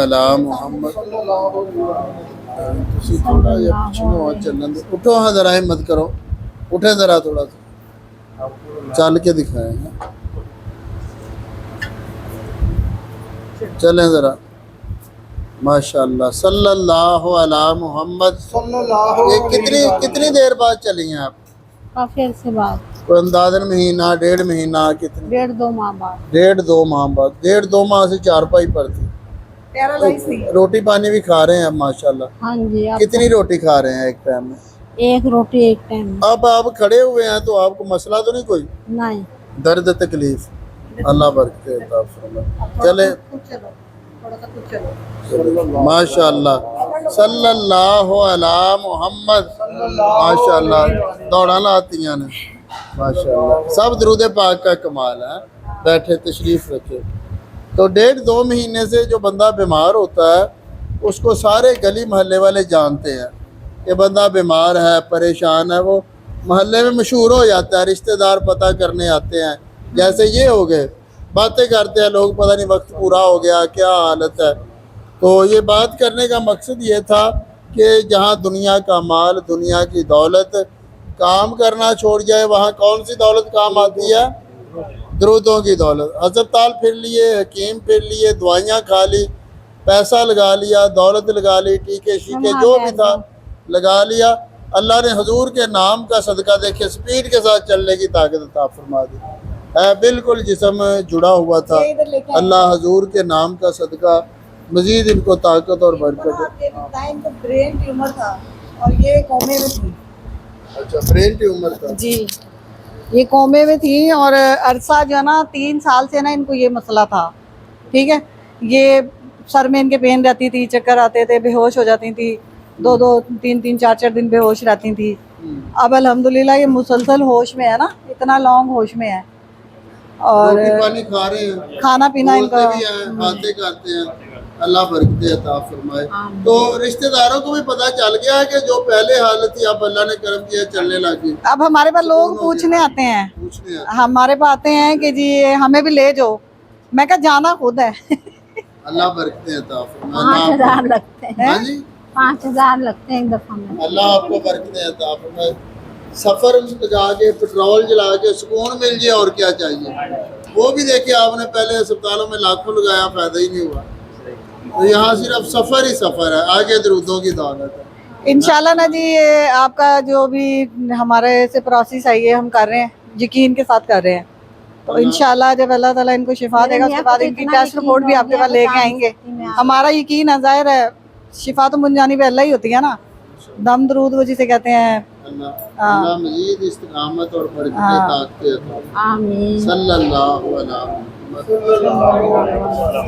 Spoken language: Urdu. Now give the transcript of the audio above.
سلام محمد تسی تھوڑا یا پچھو چلن دو اٹھو ہاں ذرا ہمت کرو اٹھیں ذرا تھوڑا سا چل کے دکھائیں گے چلیں ذرا ماشاءاللہ صلی اللہ علی محمد یہ کتنی دیر بعد چلی ہیں آپ؟ کافی عرصے بعد کوئی اندازن مہینہ ڈیڑھ مہینہ کتنی؟ 1.5-2 ماہ بعد 1.5-2 ماہ بعد 1.5-2 ماہ سے چارپائی پر تھی روٹی پانی بھی کھا رہے ہیں ماشاءاللہ ہاں جی کتنی روٹی کھا رہے ہیں ایک ٹائم میں؟ 1 روٹی ایک ٹائم اب آپ کھڑے ہوئے ہیں تو آپ کو مسئلہ تو نہیں کوئی نہیں درد تکلیف اللہ برکت عطا فرمائے چلے ماشاءاللہ صلی اللہ علی محمد ماشاءاللہ دوڑا لاتی ہیں ماشاءاللہ سب درود پاک کا کمال ہے بیٹھے تشریف رکھے تو 1.5-2 مہینے سے جو بندہ بیمار ہوتا ہے اس کو سارے گلی محلے والے جانتے ہیں کہ بندہ بیمار ہے پریشان ہے وہ محلے میں مشہور ہو جاتا ہے رشتہ دار پتہ کرنے آتے ہیں جیسے یہ ہو گئے باتیں کرتے ہیں لوگ پتہ نہیں وقت پورا ہو گیا کیا حالت ہے تو یہ بات کرنے کا مقصد یہ تھا کہ جہاں دنیا کا مال دنیا کی دولت کام کرنا چھوڑ جائے وہاں کون سی دولت کام آتی ہے درودوں کی دولت ہسپتال پھر لیے حکیم پھر لیے دوائیاں کھا لی پیسہ لگا لیا دولت لگا لی ٹیکے شیکے جو بھی تھا لگا لیا اللہ نے حضور کے نام کا صدقہ دیکھے سپیڈ کے ساتھ چلنے کی طاقت عطا فرما دی بالکل جسم جڑا ہوا تھا اللہ حضور کے نام کا صدقہ مزید ان کو طاقت اور برکت برین ٹیومر تھا اور یہ کومے میں تھی اچھا برین ٹیومر تھا جی یہ کومے میں تھی اور عرصہ جو ہے نا 3 سال سے نا ان کو یہ مسئلہ تھا ٹھیک ہے یہ سر میں ان کے پین رہتی تھی چکر آتے تھے بے ہوش ہو جاتی تھی 2-3 4 دن بے ہوش رہتی تھی اب الحمدللہ یہ مسلسل ہوش میں ہے نا اتنا لانگ ہوش میں ہے اور روٹی پانی کھا رہے ہیں کھانا پینا ان کا بولتے بھی ہیں باتیں کرتے ہیں اللہ برکت عطا فرمائے تو رشتہ داروں کو بھی پتہ چل گیا ہے کہ جو پہلے حالت تھی اب اللہ نے کرم کیا چلنے لگی اب ہمارے پاس لوگ پوچھنے آتے ہیں ہمارے پاس آتے ہیں کہ جی ہمیں بھی لے جاؤ میں کہا جانا خود ہے اللہ برکت عطا فرمائے 5,000 لگتے ہیں ہاں جی 5,000 لگتے ہیں ایک دفعہ میں اللہ آپ کو برکت عطا فرمائے سفر جا کے پٹرول جلا کے سکون مل جائے اور کیا چاہیے وہ بھی دیکھیں آپ نے پہلے اسپتالوں میں لاکھوں لگایا فائدہ ہی نہیں ہوا تو یہاں صرف سفر ہی سفر ہے آگے درودوں کی دولت ہے انشاءاللہ نا جی یہ آپ کا جو بھی ہمارے سے پروسیس ہے یہ ہم کر رہے ہیں یقین کے ساتھ کر رہے ہیں تو انشاءاللہ جب اللہ تعالیٰ ان کو شفا دے گا اس کے بعد ان کی ٹیسٹ رپورٹ بھی آپ کے پاس لے کے آئیں گے ہمارا یقین ہے ظاہر ہے شفا تو من جانب اللہ ہی ہوتی ہے نا دم درود وہ جسے کہتے ہیں اللہ مزید استقامت اور برکت عطا آمین صلی اللہ علیہ وسلم